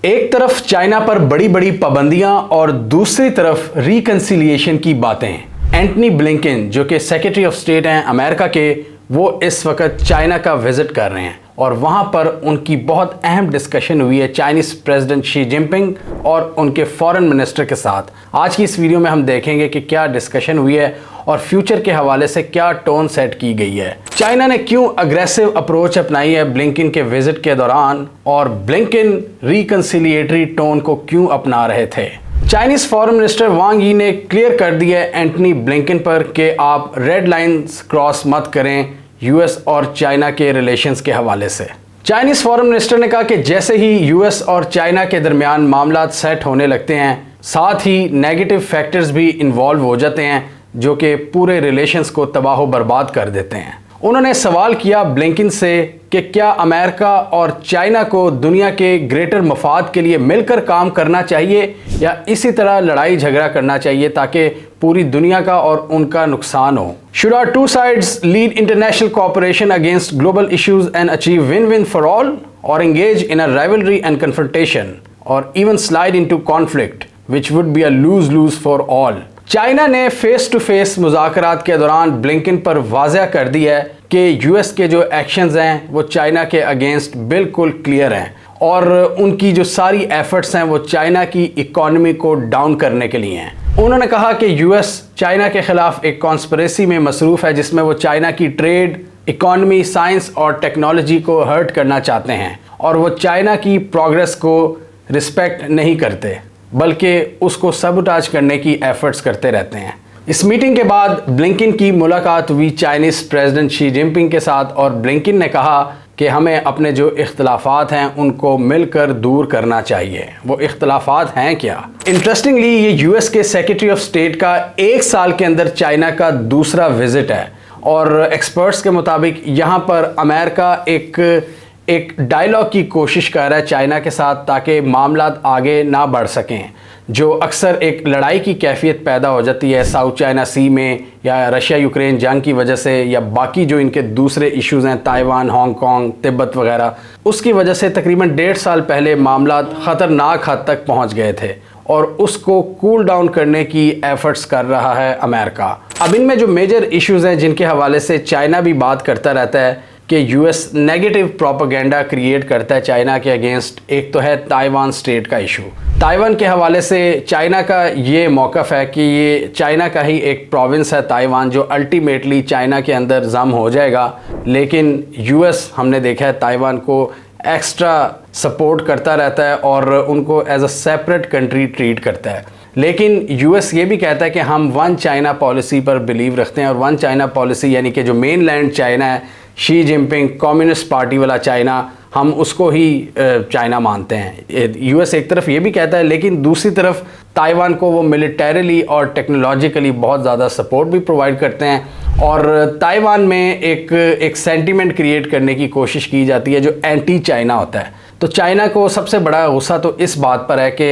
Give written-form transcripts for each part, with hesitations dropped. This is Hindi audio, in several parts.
एक तरफ चाइना पर बड़ी बड़ी पाबंदियां और दूसरी तरफ रिकंसिलिएशन की बातें। एंटनी ब्लिंकन जो कि सेक्रेटरी ऑफ स्टेट हैं अमेरिका के, वो इस वक्त चाइना का विजिट कर रहे हैं और वहां पर उनकी बहुत अहम डिस्कशन हुई है चाइनीज़ प्रेसिडेंट शी जिनपिंग और उनके फॉरेन मिनिस्टर के साथ। आज की इस वीडियो में हम देखेंगे कि क्या डिस्कशन हुई है और फ्यूचर के हवाले से क्या टोन सेट की गई है। चाइना ने क्यों अग्रेसिव अप्रोच अपनाई है ब्लिंकन के विजिट के दौरान और ब्लिंकन रिकंसिलिएटरी टोन को क्यों अपना रहे थे। चाइनीज फॉरेन मिनिस्टर वांग यी ने क्लियर कर दिया है एंटनी ब्लिंकन पर कि आप रेड लाइंस क्रॉस मत करें यूएस और चाइना के रिलेशंस के हवाले से। चाइनीज फॉरेन मिनिस्टर ने कहा कि जैसे ही यूएस और चाइना के दरमियान मामला सेट होने लगते हैं, साथ ही नेगेटिव फैक्टर्स भी इन्वॉल्व हो जाते हैं जो कि पूरे रिलेशंस को तबाह बर्बाद कर देते हैं। उन्होंने सवाल किया ब्लिंकन से कि क्या अमेरिका और चाइना को दुनिया के ग्रेटर मफाद के लिए मिलकर काम करना चाहिए या इसी तरह लड़ाई झगड़ा करना चाहिए ताकि पूरी दुनिया का और उनका नुकसान हो। Should our two sides lead international cooperation against global issues and achieve win-win for all, or engage in a rivalry and confrontation, or even slide into conflict, which would be a lose-lose for all? China ने फेस टू फेस मुज़ाकरात के दौरान ब्लिंकन पर वाज़ह कर दिया है कि यूएस के जो एक्शंस हैं वो चाइना के अगेंस्ट बिल्कुल क्लियर हैं और उनकी जो सारी एफर्ट्स हैं वो चाइना की इकॉनमी को डाउन करने के लिए हैं। उन्होंने कहा कि यूएस चाइना के खिलाफ एक कॉन्स्पिरेसी में मसरूफ़ है जिसमें वो चाइना की ट्रेड, इकॉनमी, साइंस और टेक्नोलॉजी को हर्ट करना चाहते हैं और वो चाइना की प्रोग्रेस को रिस्पेक्ट नहीं करते बल्कि उसको सबुटाज करने की एफर्ट्स करते रहते हैं। इस मीटिंग के बाद ब्लिंकन की मुलाकात हुई चाइनीज़ प्रेसिडेंट शी जिनपिंग के साथ और ब्लिंकन ने कहा कि हमें अपने जो इख्तलाफात हैं उनको मिलकर दूर करना चाहिए। वो इख्तलाफात हैं क्या? इंटरेस्टिंगली ये यूएस के सेक्रेटरी ऑफ स्टेट का एक साल के अंदर चाइना का दूसरा विजिट है और एक्सपर्ट्स के मुताबिक यहाँ पर अमेरिका एक डायलॉग की कोशिश कर रहा है चाइना के साथ ताकि मामला आगे ना बढ़ सकें। जो अक्सर एक लड़ाई की कैफियत पैदा हो जाती है साउथ चाइना सी में या रशिया यूक्रेन जंग की वजह से या बाकी जो इनके दूसरे इश्यूज़ हैं ताइवान, हांगकांग, तिब्बत वगैरह, उसकी वजह से तकरीबन 1.5 साल पहले मामला ख़तरनाक हद तक पहुंच गए थे और उसको कूल डाउन करने की एफर्ट्स कर रहा है अमेरिका। अब इनमें जो मेजर इश्यूज़ हैं जिनके हवाले से चाइना भी बात करता रहता है कि यूएस नेगेटिव प्रोपेगेंडा क्रिएट करता है चाइना के अगेंस्ट। एक तो है ताइवान स्टेट का इशू। ताइवान के हवाले से चाइना का ये मौक़िफ़ है कि ये चाइना का ही एक प्रोविंस है ताइवान जो अल्टीमेटली चाइना के अंदर जम हो जाएगा, लेकिन यूएस हमने देखा है ताइवान को एक्स्ट्रा सपोर्ट करता रहता है और उनको as a separate country treat करता है। लेकिन यूएस ये भी कहता है कि हम वन चाइना पॉलिसी पर बिलीव रखते हैं और वन चाइना पॉलिसी यानी कि जो मेन लैंड चाइना है, शी जिनपिंग कम्युनिस्ट पार्टी वाला चाइना, हम उसको ही चाइना मानते हैं। यूएस एक तरफ ये भी कहता है लेकिन दूसरी तरफ ताइवान को वो मिलिटरीली और टेक्नोलॉजिकली बहुत ज़्यादा सपोर्ट भी प्रोवाइड करते हैं और ताइवान में एक सेंटीमेंट क्रिएट करने की कोशिश की जाती है जो एंटी चाइना होता है। तो चाइना को सबसे बड़ा गुस्सा तो इस बात पर है कि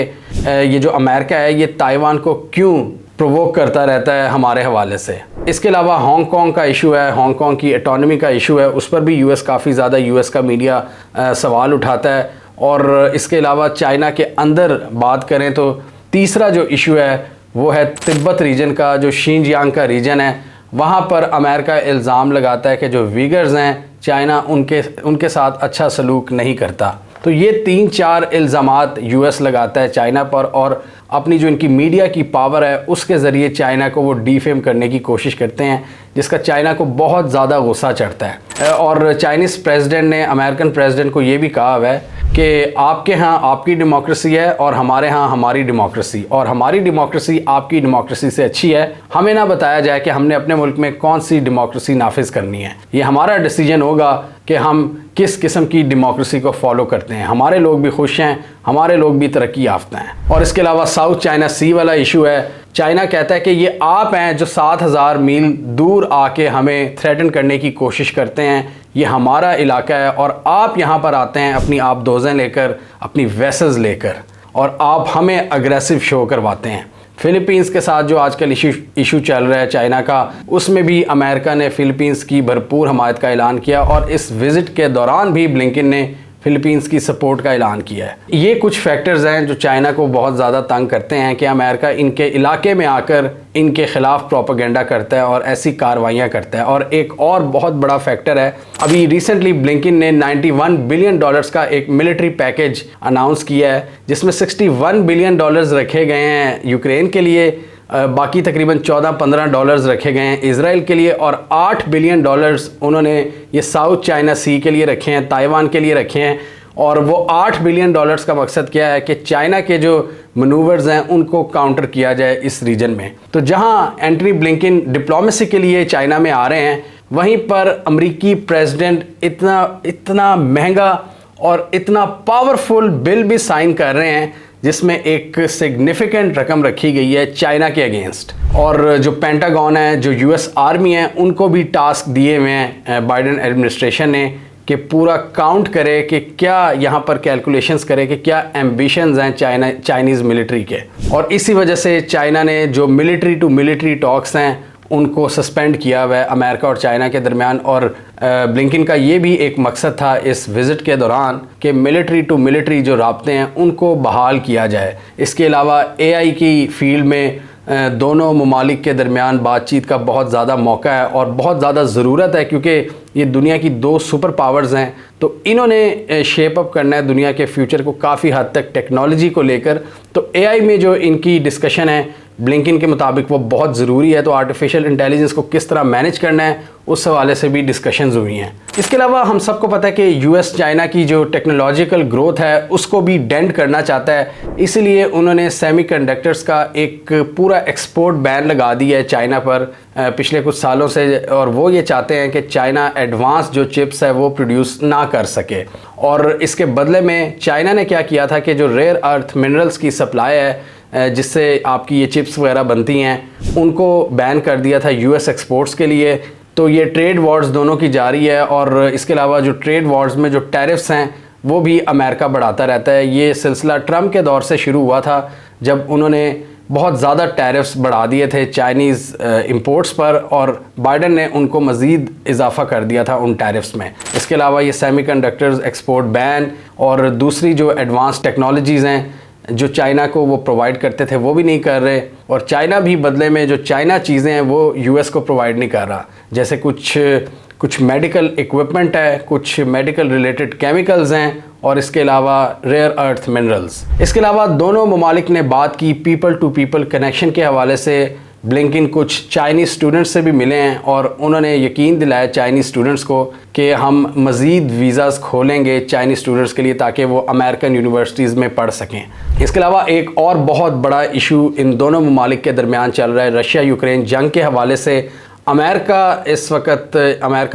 ये जो अमेरिका है ये ताइवान को क्यों प्रोवोक करता रहता है हमारे हवाले से। इसके अलावा हांगकांग का इशू है, हांगकांग की ऑटोनॉमी का इशू है, उस पर भी यूएस काफ़ी ज़्यादा यूएस का मीडिया सवाल उठाता है। और इसके अलावा चाइना के अंदर बात करें तो तीसरा जो इशू है वो है तिब्बत रीजन का, जो शिनजियांग का रीजन है। वहाँ पर अमेरिका इल्ज़ाम लगाता है कि जो वीगर्स हैं चाइना उनके साथ अच्छा सलूक नहीं करता। तो ये 3-4 इल्ज़ामात यूएस लगाता है चाइना पर और अपनी जो इनकी मीडिया की पावर है उसके ज़रिए चाइना को वो डिफेम करने की कोशिश करते हैं जिसका चाइना को बहुत ज़्यादा गुस्सा चढ़ता है। और चाइनीज़ प्रेसिडेंट ने अमेरिकन प्रेसिडेंट को ये भी कहा हुआ है कि आपके यहाँ आपकी डेमोक्रेसी है और हमारे यहाँ हमारी डेमोक्रेसी, और हमारी डेमोक्रेसी आपकी डेमोक्रेसी से अच्छी है। हमें ना बताया जाए कि हमने अपने मुल्क में कौन सी डेमोक्रेसी नाफिज करनी है। ये हमारा डिसीजन होगा कि हम किस किस्म की डेमोक्रेसी को फॉलो करते हैं। हमारे लोग भी खुश हैं, हमारे लोग भी तरक्की याफ्ता हैं। और इसके अलावा साउथ चाइना सी वाला इशू है। चाइना कहता है कि ये आप हैं जो 7000 मील दूर आके हमें थ्रेटन करने की कोशिश करते हैं, ये हमारा इलाका है और आप यहाँ पर आते हैं अपनी आबदोज़ें लेकर, अपनी वेसल्स लेकर, और आप हमें अग्रेसिव शो करवाते हैं। फ़िलीपींस के साथ जो आजकल इशू चल रहा है चाइना का, उसमें भी अमेरिका ने फ़िलीपींस की भरपूर हमायत का ऐलान किया और इस विज़िट के दौरान भी ब्लिंकन ने फिलीपींस की सपोर्ट का ऐलान किया है। ये कुछ फैक्टर्स हैं जो चाइना को बहुत ज़्यादा तंग करते हैं कि अमेरिका इनके इलाके में आकर इनके ख़िलाफ़ प्रोपेगेंडा करता है और ऐसी कार्रवाइयाँ करता है। और एक और बहुत बड़ा फैक्टर है, अभी रिसेंटली ब्लिंकन ने $91 बिलियन का एक मिलिट्री पैकेज अनाउंस किया है, जिसमें $61 बिलियन रखे गए हैं यूक्रेन के लिए, बाकी तकरीबन $14-15 रखे गए हैं इजराइल के लिए, और $8 बिलियन उन्होंने ये साउथ चाइना सी के लिए रखे हैं, ताइवान के लिए रखे हैं। और वो $8 बिलियन का मकसद क्या है कि चाइना के जो मनूवर्स हैं उनको काउंटर किया जाए इस रीजन में। तो जहां एंटनी ब्लिंकन डिप्लोमेसी के लिए चाइना में आ रहे हैं, वहीं पर अमेरिकी प्रेसिडेंट इतना महंगा और इतना पावरफुल बिल भी साइन कर रहे हैं जिसमें एक सिग्निफिकेंट रकम रखी गई है चाइना के अगेंस्ट। और जो पेंटागन है, जो यूएस आर्मी है, उनको भी टास्क दिए हुए हैं बाइडेन एडमिनिस्ट्रेशन ने कि पूरा काउंट करे कि क्या यहाँ पर कैलकुलेशंस करे कि क्या एम्बिशंस हैं चाइनीज़ मिलिट्री के। और इसी वजह से चाइना ने जो मिलिट्री टू मिलिट्री टॉक्स हैं उनको सस्पेंड किया हुआ है अमेरिका और चाइना के दरमियान। और ब्लिंकन का ये भी एक मकसद था इस विज़िट के दौरान कि मिलिट्री टू मिलिट्री जो राब्ते हैं उनको बहाल किया जाए। इसके अलावा एआई की फील्ड में दोनों ममालिक के दरमियान बातचीत का बहुत ज़्यादा मौका है और बहुत ज़्यादा ज़रूरत है, क्योंकि ये दुनिया की 2 सुपर पावर्स हैं। तो इन्होंने शेप अप करना है दुनिया के फ्यूचर को काफ़ी हद तक टेक्नोलॉजी को लेकर। तो एआई में जो इनकी डिस्कशन है ब्लिंकन के मुताबिक वो बहुत ज़रूरी है। तो आर्टिफिशियल इंटेलिजेंस को किस तरह मैनेज करना है उस हवाले से भी डिस्कशंस हुई हैं। इसके अलावा हम सबको पता है कि यूएस चाइना की जो टेक्नोलॉजिकल ग्रोथ है उसको भी डेंट करना चाहता है, इसीलिए उन्होंने सेमीकंडक्टर्स का एक पूरा एक्सपोर्ट बैन लगा दिया है चाइना पर पिछले कुछ सालों से। और वो ये चाहते हैं कि चाइना एडवांस जो चिप्स है वो प्रोड्यूस ना कर सके। और इसके बदले में चाइना ने क्या किया था कि जो रेयर अर्थ मिनरल्स की सप्लाई है जिससे आपकी ये चिप्स वगैरह बनती हैं उनको बैन कर दिया था यूएस एक्सपोर्ट्स के लिए। तो ये ट्रेड वॉर्स दोनों की जारी है। और इसके अलावा जो ट्रेड वॉर्स में जो टैरिफ्स हैं वो भी अमेरिका बढ़ाता रहता है। ये सिलसिला ट्रम्प के दौर से शुरू हुआ था, जब उन्होंने बहुत ज़्यादा टैरिफ्स बढ़ा दिए थे चाइनीज़ इंपोर्ट्स पर, और बाइडेन ने उनको मज़ीद इजाफा कर दिया था उन टैरिफ्स में। इसके अलावा ये सेमीकंडक्टर्स एक्सपोर्ट बैन और दूसरी जो एडवांस टेक्नोलॉजीज़ हैं जो चाइना को वो प्रोवाइड करते थे वो भी नहीं कर रहे, और चाइना भी बदले में जो चाइना चीज़ें हैं वो यूएस को प्रोवाइड नहीं कर रहा। जैसे कुछ मेडिकल इक्विपमेंट है, कुछ मेडिकल रिलेटेड केमिकल्स हैं, और इसके अलावा रेयर अर्थ मिनरल्स। इसके अलावा दोनों ममालिक ने बात की पीपल टू पीपल कनेक्शन के हवाले से। ब्लिंकन कुछ चाइनीज़ स्टूडेंट्स से भी मिले हैं और उन्होंने यकीन दिलाया चाइनीज़ स्टूडेंट्स को कि हम मज़ीद वीज़ाज़ खोलेंगे चाइनीज़ स्टूडेंट्स के लिए ताकि वो अमेरिकन यूनिवर्सिटीज़ में पढ़ सकें। इसके अलावा एक और बहुत बड़ा इशू इन दोनों ममालिक के दरमियान चल रहा है रशिया यूक्रेन जंग के हवाले से। अमेरिका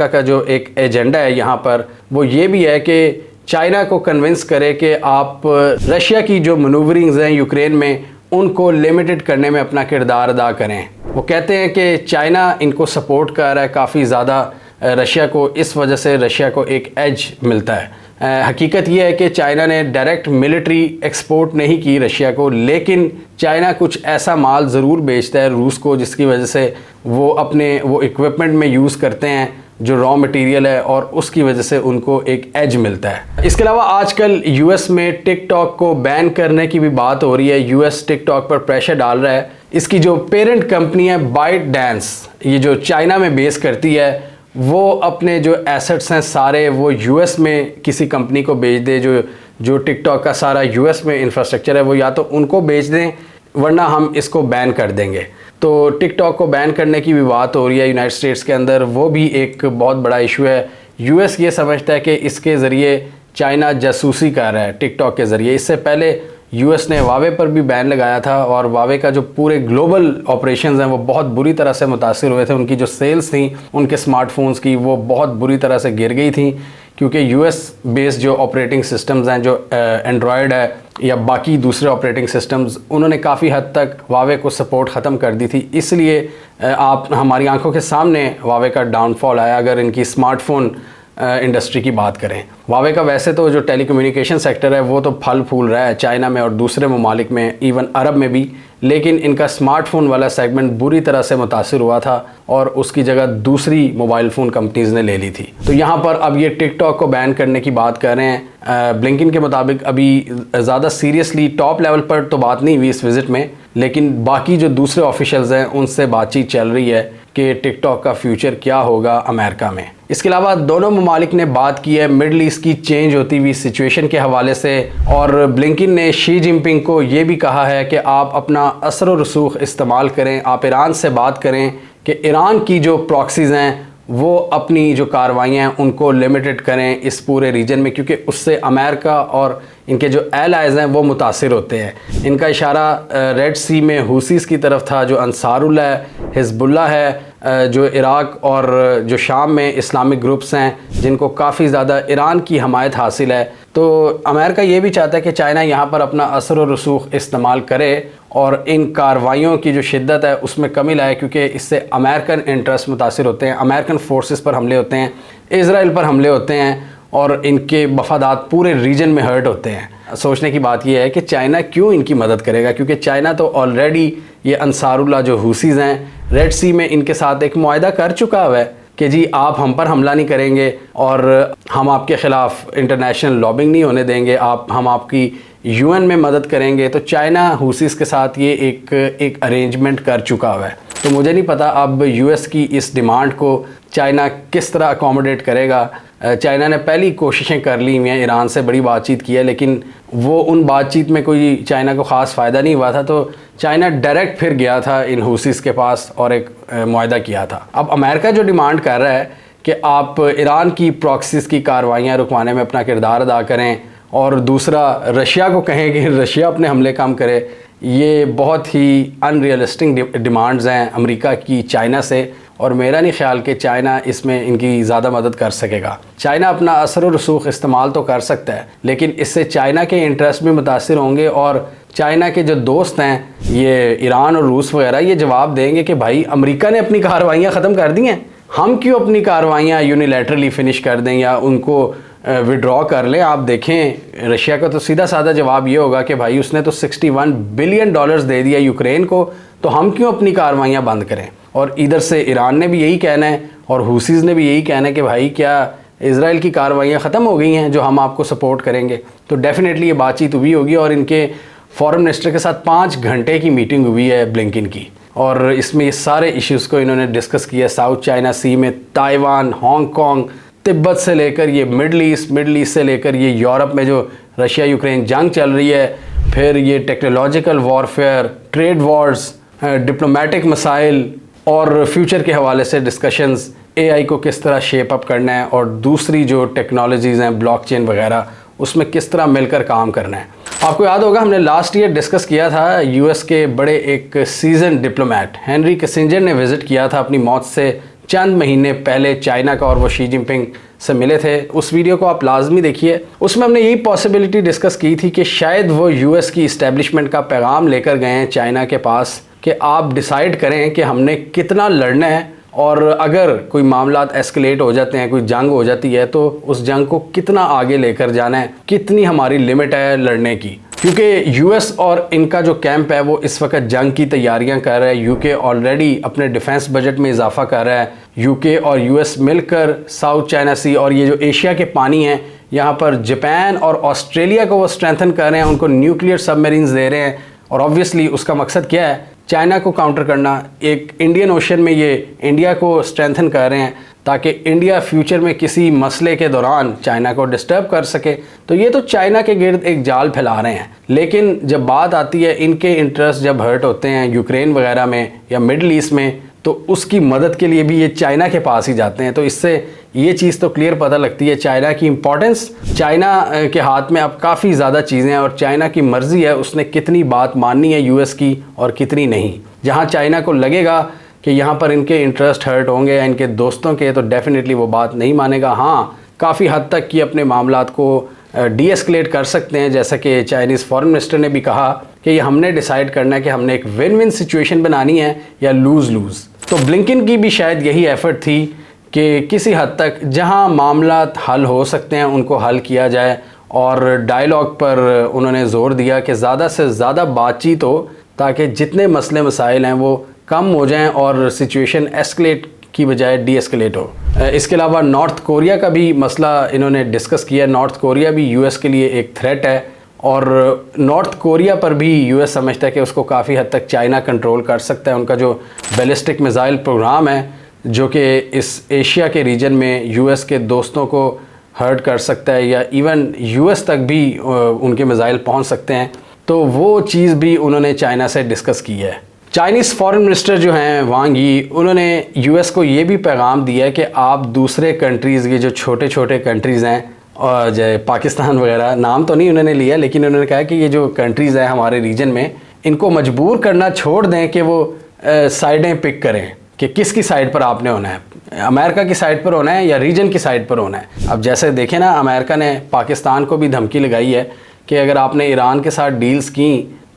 का जो एक एजेंडा है यहाँ पर वो ये भी है कि चाइना को कन्विंस करे कि आप रशिया की जो मनूवरिंग्स हैं यूक्रेन में उनको लिमिटेड करने में अपना किरदार अदा करें। वो कहते हैं कि चाइना इनको सपोर्ट कर रहा है काफ़ी ज़्यादा रशिया को, इस वजह से रशिया को एक एज मिलता है। हकीकत ये है कि चाइना ने डायरेक्ट मिलिट्री एक्सपोर्ट नहीं की रशिया को, लेकिन चाइना कुछ ऐसा माल ज़रूर बेचता है रूस को जिसकी वजह से वो अपने वो इक्विपमेंट में यूज़ करते हैं जो रॉ मटेरियल है, और उसकी वजह से उनको एक एज मिलता है। इसके अलावा आजकल यूएस में टिकटॉक को बैन करने की भी बात हो रही है। यूएस टिकटॉक पर प्रेशर डाल रहा है। इसकी जो पेरेंट कंपनी है बाइट डांस, ये जो चाइना में बेस करती है, वो अपने जो एसेट्स हैं सारे वो यूएस में किसी कंपनी को बेच दे। जो टिकटॉक का सारा यूएस में इंफ्रास्ट्रक्चर है वो या तो उनको बेच दें, वरना हम इसको बैन कर देंगे। तो टिकटॉक को बैन करने की भी बात हो रही है यूनाइटेड स्टेट्स के अंदर, वो भी एक बहुत बड़ा इशू है। यूएस ये समझता है कि इसके ज़रिए चाइना जासूसी कर रहा है टिकटॉक के ज़रिए। इससे पहले यूएस ने वावे पर भी बैन लगाया था, और वावे का जो पूरे ग्लोबल ऑपरेशंस हैं वो बहुत बुरी तरह से मुतासिर हुए थे। उनकी जो सेल्स थी उनके स्मार्टफोन्स की वो बहुत बुरी तरह से गिर गई थी, क्योंकि यूएस बेस्ड जो ऑपरेटिंग सिस्टम्स हैं, जो एंड्रॉयड है या बाकी दूसरे ऑपरेटिंग सिस्टम्स, उन्होंने काफ़ी हद तक वावे को सपोर्ट ख़त्म कर दी थी। इसलिए आप हमारी आंखों के सामने वावे का डाउनफॉल आया। अगर इनकी स्मार्टफोन इंडस्ट्री की बात करें। वावे का वैसे तो जो टेलीकम्युनिकेशन सेक्टर है वो तो फल फूल रहा है चाइना में और दूसरे ममालिक में, इवन अरब में भी, लेकिन इनका स्मार्टफोन वाला सेगमेंट बुरी तरह से मुतासिर हुआ था और उसकी जगह दूसरी मोबाइल फ़ोन कंपनीज़ ने ले ली थी। तो यहाँ पर अब ये टिकटॉक को बैन करने की बात कर रहे हैं। ब्लिंकन के मुताबिक अभी ज़्यादा सीरियसली टॉप लेवल पर तो बात नहीं हुई इस विज़िट में, लेकिन बाकी जो दूसरे ऑफिशियल्स हैं उनसे बातचीत चल रही है कि टिकटॉक का फ्यूचर क्या होगा अमेरिका में। इसके अलावा दोनों ममालिक ने बात की है मिडल ईस्ट की चेंज होती हुई सिचुएशन के हवाले से, और ब्लिंकन ने शी जिनपिंग को ये भी कहा है कि आप अपना असर और रसूख इस्तेमाल करें, आप ईरान से बात करें कि ईरान की जो प्रॉक्सीज़ हैं वो अपनी जो कार्रवाइयाँ हैं उनको लिमिटेड करें इस पूरे रीजन में, क्योंकि उससे अमेरिका और इनके जो एलाइज़ हैं वो मुतासिर होते हैं। इनका इशारा रेड सी में हुसीज़ की तरफ था, जो अंसारुल्लाह है, हिज़्बुल्लाह है, जो इराक़ और जो शाम में इस्लामिक ग्रुप्स हैं जिनको काफ़ी ज़्यादा ईरान की हमायत हासिल है। तो अमेरिका ये भी चाहता है कि चाइना यहाँ पर अपना असर और रसूख इस्तेमाल करे और इन कार्रवाइयों की जो शिद्दत है उसमें कमी लाए, क्योंकि इससे अमेरिकन इंटरेस्ट मुतासिर होते हैं, अमेरिकन फोर्सेस पर हमले होते हैं, इज़राइल पर हमले होते हैं और इनके मफादात पूरे रीजन में हर्ट होते हैं। सोचने की बात यह है कि चाइना क्यों इनकी मदद करेगा, क्योंकि चाइना तो ऑलरेडी ये अंसारुल्लाह जो हुसीज़ हैं रेड सी में इनके साथ एक मुआहदा कर चुका हुआ है कि जी आप हम पर हमला नहीं करेंगे और हम आपके ख़िलाफ़ इंटरनेशनल लॉबिंग नहीं होने देंगे, हम आपकी यूएन में मदद करेंगे। तो चाइना हुसीज़ के साथ ये एक अरेंजमेंट कर चुका हुआ है। तो मुझे नहीं पता अब यूएस की इस डिमांड को चाइना किस तरह अकोमोडेट करेगा। चाइना ने पहली कोशिशें कर ली हुई हैं, ईरान से बड़ी बातचीत की है, लेकिन वो उन बातचीत में कोई चाइना को ख़ास फ़ायदा नहीं हुआ था, तो चाइना डायरेक्ट फिर गया था इन हुसीज़ के पास और एक मुआहदा किया था। अब अमेरिका जो डिमांड कर रहा है कि आप ईरान की प्रॉक्सीज़ की कार्रवाइयाँ रुकवाने में अपना किरदार अदा करें और दूसरा रशिया को कहें कि रशिया अपने हमले कम करे, ये बहुत ही अनरियलिस्टिक डिमांड्स हैं अमेरिका की चाइना से, और मेरा नहीं ख्याल कि चाइना इसमें इनकी ज़्यादा मदद कर सकेगा। चाइना अपना असर और रसूख इस्तेमाल तो कर सकता है, लेकिन इससे चाइना के इंटरेस्ट भी मुतासिर होंगे और चाइना के जो दोस्त हैं ये ईरान और रूस वगैरह ये जवाब देंगे कि भाई अमेरिका ने अपनी कार्रवाइयाँ ख़त्म कर दी हैं, हम क्यों अपनी कार्रवाइयाँ यूनिलैटरली फ़िनिश कर दें या उनको विड्रॉ कर लें। आप देखें रशिया का तो सीधा साधा जवाब ये होगा कि भाई उसने तो $61 बिलियन दे दिया यूक्रेन को, तो हम क्यों अपनी कार्रवाइयाँ बंद करें। और इधर से ईरान ने भी यही कहना है और हुसीज़ ने भी यही कहना है कि भाई क्या इज़राइल की कार्रवाइयाँ ख़त्म हो गई हैं जो हम आपको सपोर्ट करेंगे। तो डेफ़िनेटली ये बातचीत हुई होगी और इनके फॉरेन मिनिस्टर के साथ 5 घंटे की मीटिंग हुई है ब्लिंकन की, और इसमें ये सारे इश्यूज़ को इन्होंने डिस्कस किया। साउथ चाइना सी में ताइवान, हांगकॉन्ग, तिब्बत से लेकर ये मिडल ईस्ट से लेकर ये यूरोप में जो रशिया यूक्रेन जंग चल रही है, फिर ये technological warfare, trade Wars, diplomatic मसाइल और फ्यूचर के हवाले से डिस्कशंस, एआई को किस तरह शेप अप करना है और दूसरी जो टेक्नोलॉजीज़ हैं ब्लॉकचेन वगैरह उसमें किस तरह मिलकर काम करना है। आपको याद होगा हमने लास्ट ईयर डिस्कस किया था, यूएस के बड़े एक सीजन डिप्लोमेट हेनरी किसिंजर ने विज़िट किया था अपनी मौत से चंद महीने पहले चाइना का, और वो शी जिनपिंग से मिले थे। उस वीडियो को आप लाजमी देखिए। उसमें हमने यही पॉसिबिलिटी डिस्कस की थी कि शायद वो यूएस की इस्टेब्लिशमेंट का पैगाम लेकर गए हैं चाइना के पास कि आप डिसाइड करें कि हमने कितना लड़ना है, और अगर कोई मामलात एस्केलेट हो जाते हैं, कोई जंग हो जाती है, तो उस जंग को कितना आगे लेकर जाना है, कितनी हमारी लिमिट है लड़ने की। क्योंकि यूएस और इनका जो कैंप है वो इस वक्त जंग की तैयारियां कर रहा है। यूके ऑलरेडी अपने डिफेंस बजट में इजाफा कर रहा है। यूके और यूएस मिलकर साउथ चाइना सी और ये जो एशिया के पानी हैं यहाँ पर जापान और ऑस्ट्रेलिया को वो स्ट्रेंथन कर रहे हैं, उनको न्यूक्लियर सबमरीन्स दे रहे हैं, और ऑब्वियसली उसका मकसद क्या है, चाइना को काउंटर करना। एक इंडियन ओशन में ये इंडिया को स्ट्रेंथन कर रहे हैं ताकि इंडिया फ्यूचर में किसी मसले के दौरान चाइना को डिस्टर्ब कर सके। तो ये तो चाइना के गिर्द एक जाल फैला रहे हैं। लेकिन जब बात आती है इनके इंटरेस्ट जब हर्ट होते हैं यूक्रेन वगैरह में या मिडल ईस्ट में, तो उसकी मदद के लिए भी ये चाइना के पास ही जाते हैं। तो इससे ये चीज़ तो क्लियर पता लगती है चाइना की इम्पोर्टेंस। चाइना के हाथ में अब काफ़ी ज़्यादा चीज़ें हैं और चाइना की मर्ज़ी है उसने कितनी बात माननी है यूएस की और कितनी नहीं। जहाँ चाइना को लगेगा कि यहाँ पर इनके इंटरेस्ट हर्ट होंगे या इनके दोस्तों के, तो डेफिनेटली वो बात नहीं मानेगा। हाँ, काफ़ी हद तक कि अपने मामलात को डीएस्केलेट कर सकते हैं, जैसा कि चाइनीज़ फॉरेन मिनिस्टर ने भी कहा कि ये हमने डिसाइड करना है कि हमने एक विन विन सिचुएशन बनानी है या लूज़ लूज़। तो ब्लिंकन की भी शायद यही एफर्ट थी कि किसी हद तक जहां मामला हल हो सकते हैं उनको हल किया जाए, और डायलॉग पर उन्होंने ज़ोर दिया कि ज़्यादा से ज़्यादा बातचीत हो ताकि जितने मसले मसाइल हैं वो कम हो जाएं और सिचुएशन एस्केलेट की बजाय डी एस्केलेट हो। इसके अलावा नॉर्थ कोरिया का भी मसला इन्होंने डिस्कस किया। नॉर्थ कोरिया भी यूएस के लिए एक थ्रेट है, और नॉर्थ कोरिया पर भी यूएस समझता है कि उसको काफ़ी हद तक चाइना कंट्रोल कर सकता है। उनका जो बैलिस्टिक मिसाइल प्रोग्राम है जो कि इस एशिया के रीजन में यूएस के दोस्तों को हर्ट कर सकता है, या इवन यूएस तक भी उनके मिसाइल पहुंच सकते हैं, तो वो चीज़ भी उन्होंने चाइना से डिस्कस की है। चाइनीज़ फॉरेन मिनिस्टर जो हैं वांग यी, उन्होंने यूएस को ये भी पैगाम दिया है कि आप दूसरे कंट्रीज़ के जो छोटे छोटे कंट्रीज़ हैं, और जैसे पाकिस्तान वगैरह, नाम तो नहीं उन्होंने लिया, लेकिन उन्होंने कहा कि ये जो कंट्रीज़ हैं हमारे रीजन में, इनको मजबूर करना छोड़ दें कि वो साइडें पिक करें कि किसकी साइड पर आपने होना है, अमेरिका की साइड पर होना है या रीजन की साइड पर होना है। अब जैसे देखें ना, अमेरिका ने पाकिस्तान को भी धमकी लगाई है कि अगर आपने ईरान के साथ डील्स की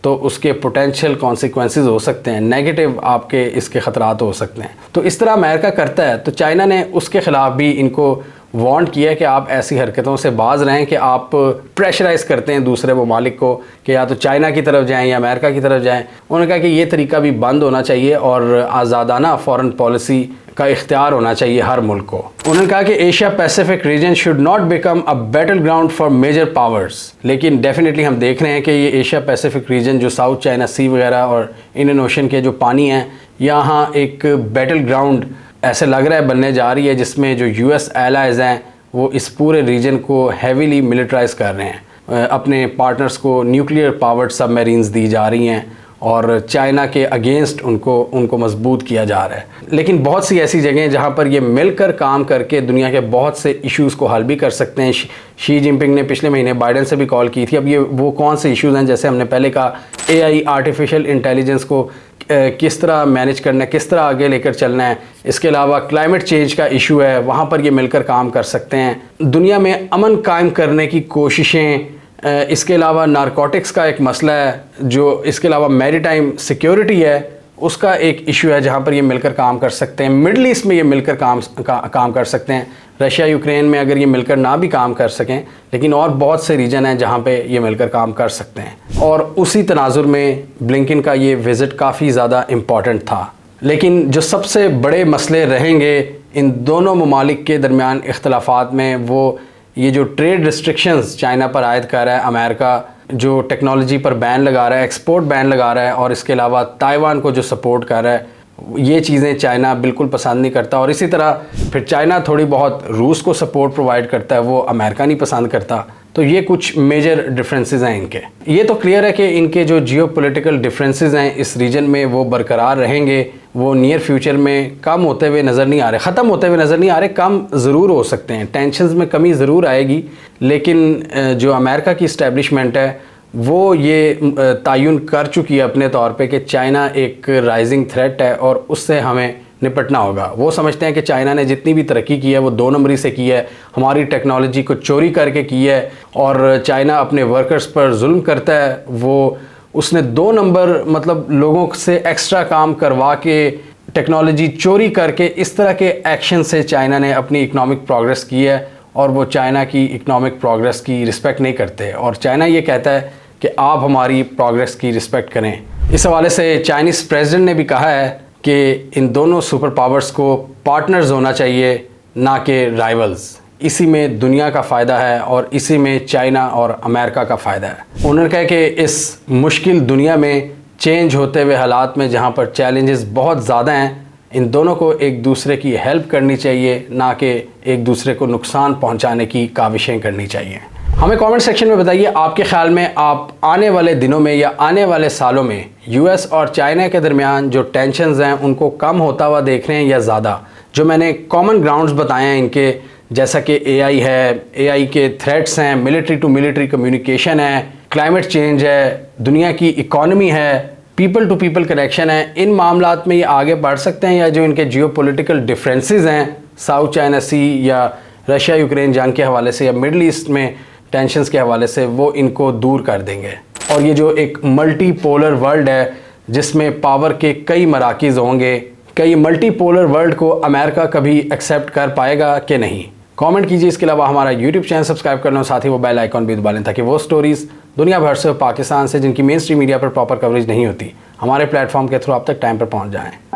तो उसके पोटेंशियल कॉन्सिक्वेंसेस हो सकते हैं, नेगेटिव आपके इसके ख़तरात हो सकते हैं। तो इस तरह अमेरिका करता है, तो चाइना ने उसके ख़िलाफ़ भी इनको वार्न किया कि आप ऐसी हरकतों से बाज रहें कि आप प्रेशराइज़ करते हैं दूसरे ममालिक को कि या तो चाइना की तरफ जाएं या अमेरिका की तरफ जाएं। उन्होंने कहा कि ये तरीका भी बंद होना चाहिए और आज़ादाना फ़ॉरेन पॉलिसी का इख्तियार होना चाहिए हर मुल्क को। उन्होंने कहा कि Asia Pacific region should not become a battle ground for major powers, लेकिन डेफिनेटली हम देख रहे हैं कि ये एशिया पैसिफिक रीजन जो साउथ चाइना सी वगैरह और इंडियन ओशन के जो पानी हैं, यहाँ एक बैटल ग्राउंड ऐसे लग रहा है बनने जा रही है, जिसमें जो यूएस एलाइज़ हैं वो इस पूरे रीजन को हैवीली मिलिट्राइज कर रहे हैं। अपने पार्टनर्स को न्यूक्लियर पावर्ड सबमरीन्स दी जा रही हैं और चाइना के अगेंस्ट उनको मजबूत किया जा रहा है। लेकिन बहुत सी ऐसी जगह हैं जहाँ पर ये मिलकर काम करके दुनिया के बहुत से इश्यूज़ को हल भी कर सकते हैं। शी जिनपिंग ने पिछले महीने बाइडेन से भी कॉल की थी। अब ये वो कौन से इश्यूज़ हैं, जैसे हमने पहले कहा AI आर्टिफिशियल इंटेलिजेंस को किस तरह मैनेज करना है, किस तरह आगे लेकर चलना है। इसके अलावा क्लाइमेट चेंज का इशू है, वहाँ पर ये मिलकर काम कर सकते हैं। दुनिया में अमन कायम करने की कोशिशें, इसके अलावा नारकोटिक्स का एक मसला है, जो इसके अलावा मैरीटाइम सिक्योरिटी है, उसका एक इशू है जहाँ पर ये मिलकर काम कर सकते हैं। मिडल ईस्ट में ये मिलकर काम कर सकते हैं। रशिया यूक्रेन में अगर ये मिलकर ना भी काम कर सकें, लेकिन और बहुत से रीजन हैं जहाँ पे ये मिलकर काम कर सकते हैं। और उसी तनाजुर में ब्लिंकन का ये विज़िट काफ़ी ज़्यादा इम्पॉर्टेंट था। लेकिन जो सबसे बड़े मसले रहेंगे इन दोनों ममालिक के दरमियान इख्तलाफात में, वो ये जो ट्रेड रिस्ट्रिक्शंस चाइना पर आयद कर रहा है, अमेरिका जो टेक्नोलॉजी पर बैन लगा रहा है, एक्सपोर्ट बैन लगा रहा है, और इसके अलावा ताइवान को जो सपोर्ट कर रहा है, ये चीज़ें चाइना बिल्कुल पसंद नहीं करता। और इसी तरह फिर चाइना थोड़ी बहुत रूस को सपोर्ट प्रोवाइड करता है, वो अमेरिका नहीं पसंद करता। तो ये कुछ मेजर डिफरेंसेस हैं इनके। ये तो क्लियर है कि इनके जो जियोपॉलिटिकल डिफरेंसेस हैं इस रीजन में वो बरकरार रहेंगे, वो नियर फ्यूचर में कम होते हुए नज़र नहीं आ रहे, ख़त्म होते हुए नज़र नहीं आ रहे, कम ज़रूर हो सकते हैं। टेंशन्स में कमी ज़रूर आएगी, लेकिन जो अमेरिका की इस्टेब्लिशमेंट है वो ये तयन कर चुकी है अपने तौर पे कि चाइना एक राइजिंग थ्रेट है और उससे हमें निपटना होगा। वो समझते हैं कि चाइना ने जितनी भी तरक्की की है वो 2 नंबरी से की है, हमारी टेक्नोलॉजी को चोरी करके की है, और चाइना अपने वर्कर्स पर जुल्म करता है। वो उसने 2 नंबर मतलब लोगों से एक्स्ट्रा काम करवा के टेक्नोलॉजी चोरी करके इस तरह के एक्शन से चाइना ने अपनी इकनॉमिक प्रोग्रेस की है, और वो चाइना की इकनॉमिक प्रोग्रेस की रिस्पेक्ट नहीं करते। और चाइना ये कहता है कि आप हमारी प्रोग्रेस की रिस्पेक्ट करें। इस हवाले से चाइनीज़ प्रेसिडेंट ने भी कहा है कि इन दोनों सुपर पावर्स को पार्टनर्स होना चाहिए, ना कि राइवल्स। इसी में दुनिया का फ़ायदा है और इसी में चाइना और अमेरिका का फ़ायदा है। उन्होंने कहा कि इस मुश्किल दुनिया में, चेंज होते हुए हालात में, जहाँ पर चैलेंजेस बहुत ज़्यादा हैं, इन दोनों को एक दूसरे की हेल्प करनी चाहिए, ना कि एक दूसरे को नुकसान पहुँचाने की काविशें करनी चाहिए। हमें कमेंट सेक्शन में बताइए आपके ख्याल में आप आने वाले दिनों में या आने वाले सालों में यूएस और चाइना के दरमियान जो टेंशन्स हैं उनको कम होता हुआ देख रहे हैं या ज़्यादा। जो मैंने कॉमन ग्राउंड्स बताए हैं इनके, जैसा कि AI है, AI के थ्रेट्स हैं, मिलिट्री टू मिलिट्री कम्युनिकेशन है, क्लाइमेट चेंज है, दुनिया की इकॉनमी है, पीपल टू पीपल कनेक्शन है, इन मामलात में ये आगे बढ़ सकते हैं, या जो इनके जियोपॉलिटिकल डिफरेंसेस हैं साउथ चाइना सी या रशिया यूक्रेन जंग के हवाले से या मिडल ईस्ट में टेंशन्स के हवाले से, वो इनको दूर कर देंगे। और ये जो एक मल्टी पोलर वर्ल्ड है जिसमें पावर के कई मराकिज़ होंगे, क्या ये मल्टीपोलर वर्ल्ड को अमेरिका कभी एक्सेप्ट कर पाएगा कि नहीं? कमेंट कीजिए। इसके अलावा हमारा यूट्यूब चैनल सब्सक्राइब कर लो, साथ ही वो बेल आइकॉन भी दबा लें ताकि वो स्टोरीज दुनिया भर से, पाकिस्तान से, जिनकी मेन स्ट्रीम मीडिया पर प्रॉपर कवरेज नहीं होती, हमारे प्लेटफॉर्म के थ्रू आप तक टाइम पर पहुंच जाएं।